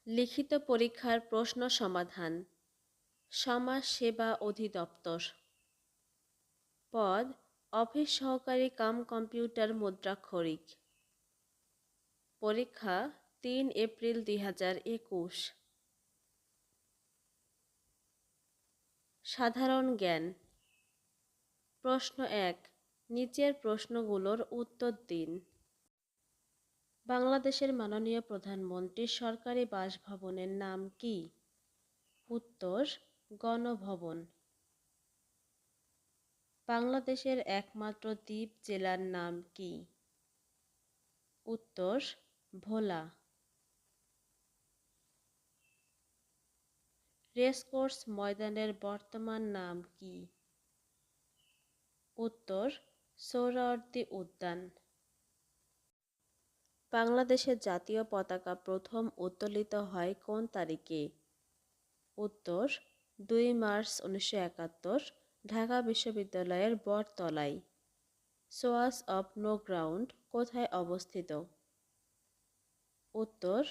লিখিত পরীক্ষার প্রশ্ন সমাধান। সমাজ সেবা অধিদপ্তর। পদ অফিস সহকারী কাম কম্পিউটার মুদ্রাক্ষরিক। পরীক্ষা ৩ এপ্রিল ২০২১। সাধারণ জ্ঞান। প্রশ্ন ১, নিচের প্রশ্নগুলোর উত্তর দিন। বাংলাদেশের মাননীয় প্রধানমন্ত্রীর সরকারি বাসভবনের নাম কি? উত্তর, গণভবন। বাংলাদেশের একমাত্র দ্বীপ জেলার নাম কি? উত্তর, ভোলা। রেসকোর্স ময়দানের বর্তমান নাম কি? উত্তর, সোহরাওয়ার্দী উদ্যান। বাংলাদেশের জাতীয় পতাকা প্রথম উত্তোলিত হয় কোন তারিখে? উত্তর, ২ মার্চ ১৯৭১, ঢাকা বিশ্ববিদ্যালয়ের বটতলায়। সোয়াচ অব নো গ্রাউন্ড কোথায় অবস্থিত? উত্তর,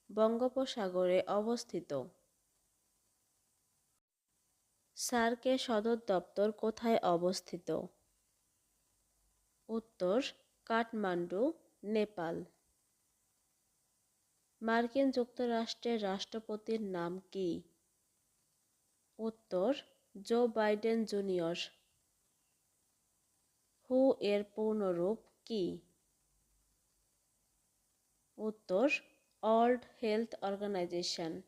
বঙ্গোপসাগরে অবস্থিত। সার্কের সদর দপ্তর কোথায় অবস্থিত? উত্তর, কাঠমান্ডু, নেপাল। মার্কিন যুক্তরাষ্ট্রের রাষ্ট্রপতির নাম কি? উত্তর, জো বাইডেন জুনিয়র। হু এর পূর্ণরূপ কি? উত্তর, ওয়ার্ল্ড হেলথ অর্গানাইজেশন।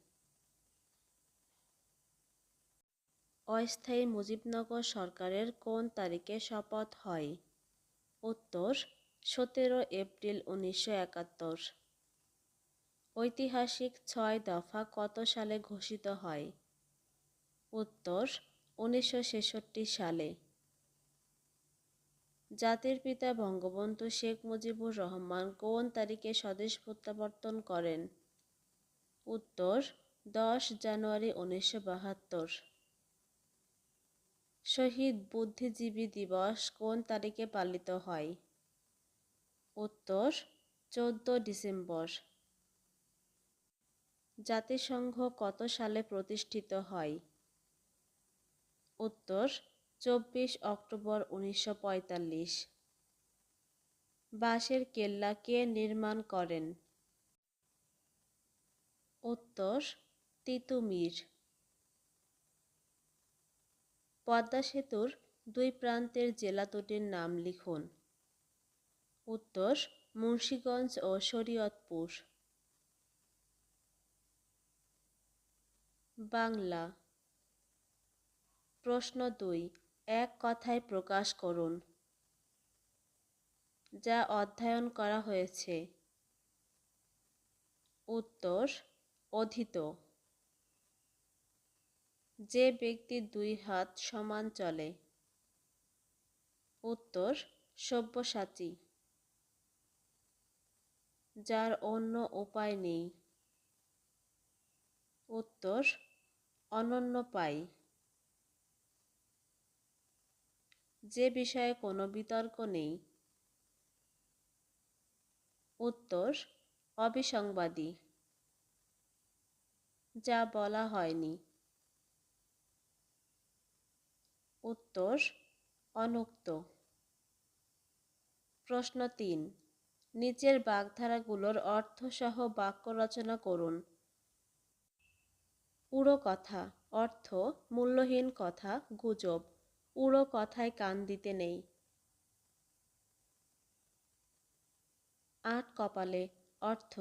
অস্থায়ী মুজিবনগর সরকারের কোন তারিখে শপথ হয়? উত্তর, ১৭ এপ্রিল ১৯৭১। ঐতিহাসিক ৬ দফা কত সালে ঘোষিত হয়? উত্তর, ১৯৬৬ সালে। জাতির পিতা বঙ্গবন্ধু শেখ মুজিবুর রহমান কোন তারিখে স্বদেশ প্রত্যাবর্তন করেন? উত্তর, ১০ জানুয়ারি ১৯৭২। শহীদ বুদ্ধিজীবী দিবস কোন তারিখে পালিত হয়? উত্তর, ১৪ ডিসেম্বর। জাতিসংঘ কত সালে প্রতিষ্ঠিত হয়? উত্তর, ২৪ অক্টোবর ১৯৪৫। বাঁশের কেল্লা কে নির্মাণ করেন? উত্তর, তিতুমীর। পদ্মা সেতুর দুই প্রান্তের জেলা দুটির নাম লিখুন। উত্তর, মুন্সিগঞ্জ ও শরীয়তপুর। বাংলা। প্রশ্ন ২, এক কথায় প্রকাশ করুন। যা অধ্যয়ন করা হয়েছে। উত্তর, অধীত। যে ব্যক্তির দুই হাত সমান চলে। উত্তর, সব্যসাচী। যার অন্য উপায় নেই। উত্তর, অনন্যপায়ী। যে বিষয়ে কোনো বিতর্ক নেই। উত্তর, অবিসংবাদী। যা বলা হয়নি। উত্তর, অনুক্ত। প্রশ্ন ৩, নিচের বাগধারাগুলোর অর্থসহ বাক্য রচনা করুন। উড়ো কথা অর্থ মূল্যহীন কথা, গুজব। উড়ো কথায় কান দিতে নেই। আট কপালে অর্থ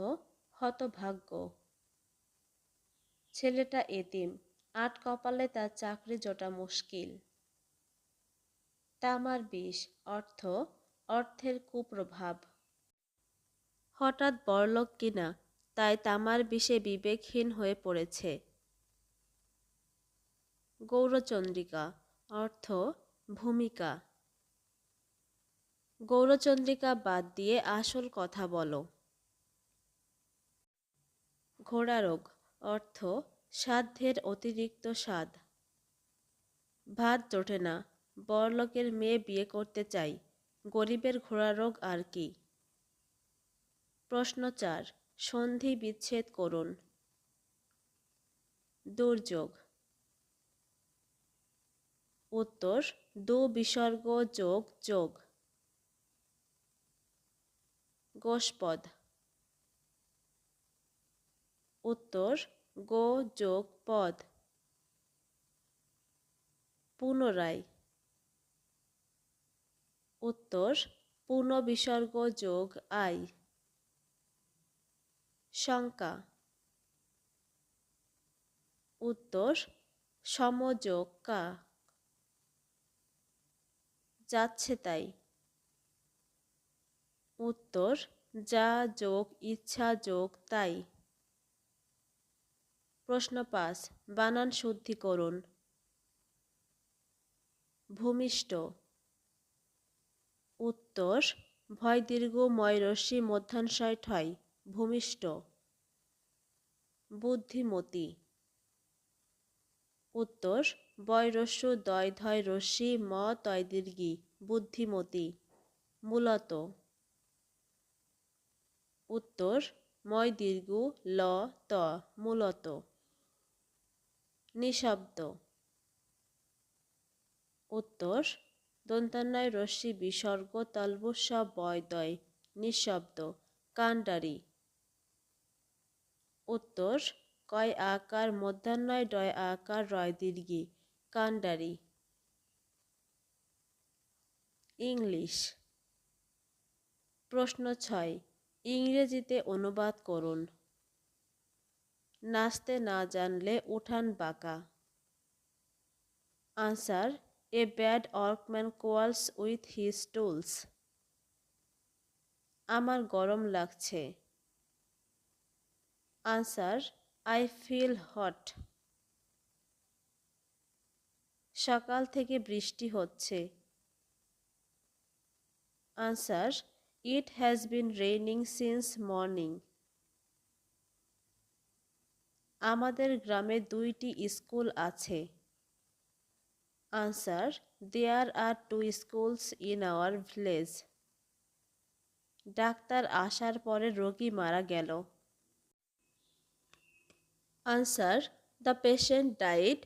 হতভাগ্য। ছেলেটা এতিম, আট কপালে তার চাকরি জোটা মুশকিল। তামার বিষ অর্থ অর্থের কুপ্রভাব। হঠাৎ বড়লোক কিনা, তাই তামার বিষে বিবেকহীন হয়ে পড়েছে। গৌরচন্দ্রিকা অর্থ ভূমিকা। গৌরচন্দ্রিকা বাদ দিয়ে আসল কথা বলো। ঘোড়ারোগ অর্থ সাধ্যের অতিরিক্ত স্বাদ। ভাত জোটে না, বড়লোকের মেয়ে বিয়ে করতে চাই, গরিবের ঘোড়ারোগ আর কি। প্রশ্ন ৪, সন্ধি বিচ্ছেদ করুন। দুর্যোগ। উত্তর দু বিসর্গ যোগ যোগ। গোষ্পদ। উত্তর গো যোগ পদ। পুনরায়। উত্তর পুন বিসর্গ যোগ আই। শঙ্কা। উত্তর সমযোগ কা। যাচ্ছে তাই। উত্তর যা যোগ ইচ্ছা যোগ তাই। প্রশ্ন ৫, বানান শুদ্ধি করুন। ভূমিষ্ঠ। উত্তর ভয় দীর্ঘ ময় রস্যি মধ্যাংশয় ঠয় ভূমিষ্ঠ। বুদ্ধিমতী। উত্তর বয় রস্যু দয় ধয় রস্যি ম তয় দীর্ঘি বুদ্ধিমতী। মূলত। উত্তর ময় দীর্ঘ ল ত মূলত। নিঃশব্দ। উত্তর দন্তান্বয় রস্যি বিসর্গ তলবস্য বয় দয় নিঃশব্দ কাণ্ডারি। উত্তর কয় আকার মধ্যাহ্নয় ডয় আকার রয় দীর্ঘি কাণ্ডারি। ইংলিশ। প্রশ্ন ৬, ইংরেজিতে অনুবাদ করুন। নাচতে না জানলে উঠান বাঁকা। Answer, a bad workman quarrels with his tools. আমার গরম লাগছে। Answer, I feel hot. সকাল থেকে বৃষ্টি হচ্ছে। Answer, it has been raining since morning. আমাদের গ্রামে ২টি স্কুল আছে। Answer, there are 2 schools in our village. ডাক্তার আসার পরে রোগী মারা গেল। Answer, the patient died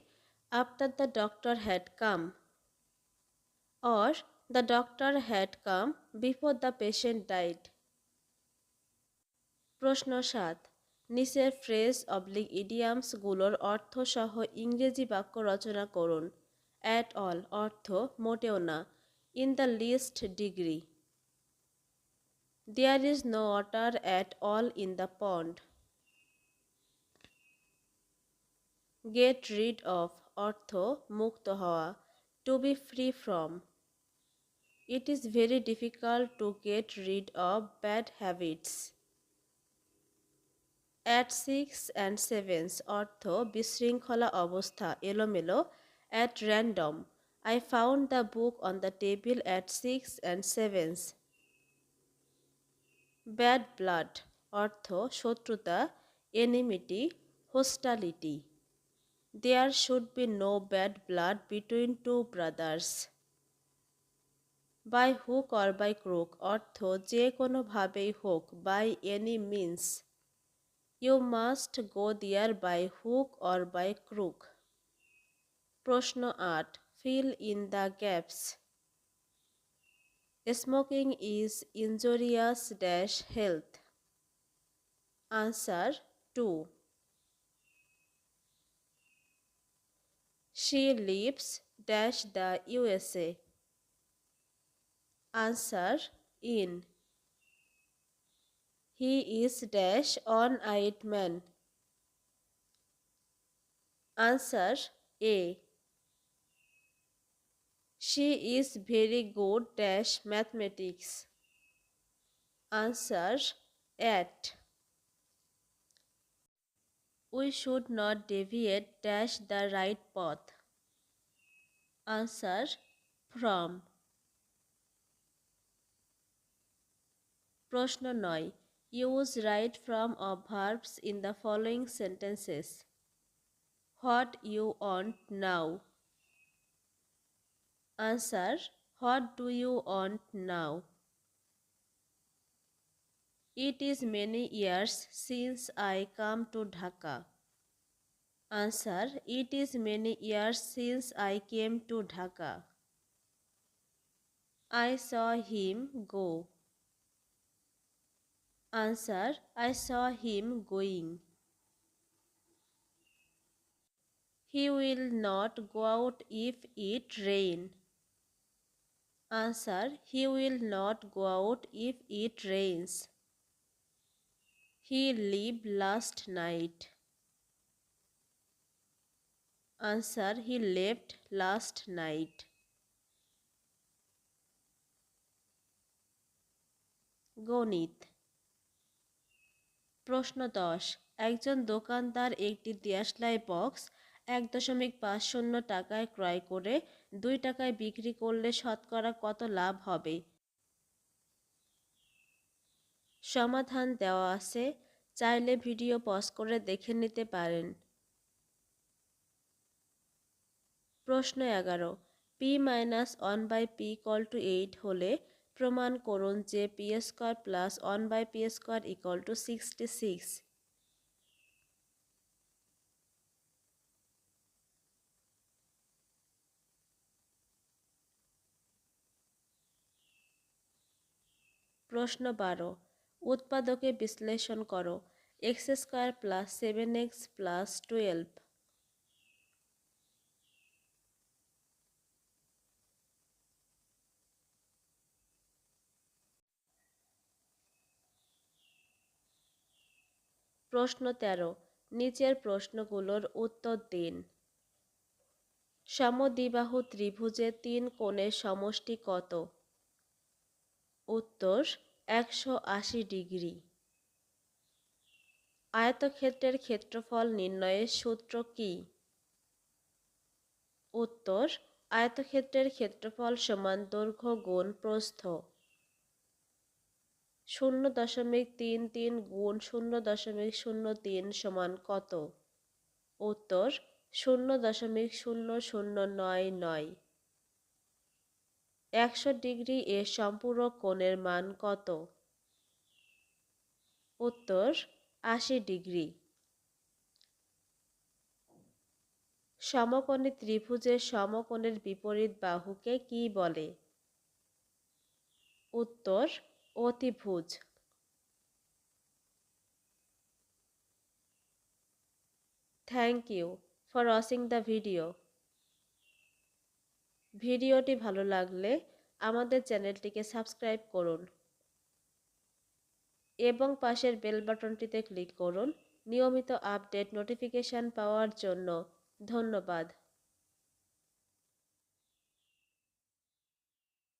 after the doctor had come. Or the doctor had come before the patient died. প্রশ্ন ৭, নিচের ফ্রেজ ইডিয়ামসগুলোর অর্থসহ ইংরেজি বাক্য রচনা করুন। অ্যাট অল অর্থ মোটেও না। In the least degree. There is no water at all in the pond. Get rid of অর্থ মুক্ত হওয়া। To be free from. It is very difficult to get rid of bad habits. At 6 and 7 অর্থ বিশৃঙ্খলা অবস্থা এলোমেলো। At random. I found the book on the table at 6 and 7। Bad blood অর্থ শত্রুতা enmity hostility. There should be no bad blood between two brothers. By hook or by crook অর্থ যে কোনোভাবেই হোক by any means. You must go there by hook or by crook. প্রশ্ন ৮, fill in the gaps. Smoking is injurious dash health. Answer 2। She lives dash the USA. Answer in. He is dash one-eyed man. Answer A. She is very good dash mathematics. Answer at. We should not deviate dash the right path. Answer from. প্রশ্ন ৯, use right from of verbs in the following sentences. What you want now. Answer, what do you want now? It is many years since I come to Dhaka. Answer. It is many years since I came to Dhaka. I saw him go. Answer. I saw him going. He will not go out if it rain. Answer. He will not go out if it rains. He left last night. Answer. He left last night. গণিত। প্রশ্ন 10। একজন দোকানদার একটি দেশলাই box 1.50 টাকায় ক্রয় করে 2 টাকায় বিক্রি করলে শতকরা কত লাভ হবে? সমাধান দেওয়া আছে, চাইলে ভিডিও পজ করে দেখে নিতে পারেন। প্রশ্ন 11। p-1/p=8 হলে প্রমাণ করুন যে p² + 1/p² = 66। প্রশ্ন 12। উৎপাদকে বিশ্লেষণ করো। x² + 7x + 12। প্রশ্ন 13। নিচের প্রশ্নগুলোর উত্তর দিন। সমদ্বিবাহু ত্রিভুজের 3 কোণের সমষ্টি কত? উত্তর 180 ডিগ্রি। আয়তক্ষেত্রের ক্ষেত্রফল নির্ণয়ের সূত্র কি? উত্তর আয়তক্ষেত্রের ক্ষেত্রফল সমান দৈর্ঘ্য গুণ প্রস্থ। 0.33 গুণ 0.03 সমান কত? উত্তর 0.0099। 100 ডিগ্রি এর সম্পূরক কোণের মান কত? উত্তর 80 ডিগ্রি। সমকোণী ত্রিভুজের সমকোণের বিপরীত বাহুকে কি বলে? উত্তর অতিভুজ। Thank you for watching the video. ভিডিওটি ভালো লাগলে আমাদের চ্যানেলটিকে সাবস্ক্রাইব করুন এবং পাশের বেল বাটনটিতে ক্লিক করুন নিয়মিত আপডেট নোটিফিকেশন পাওয়ার জন্য। ধন্যবাদ।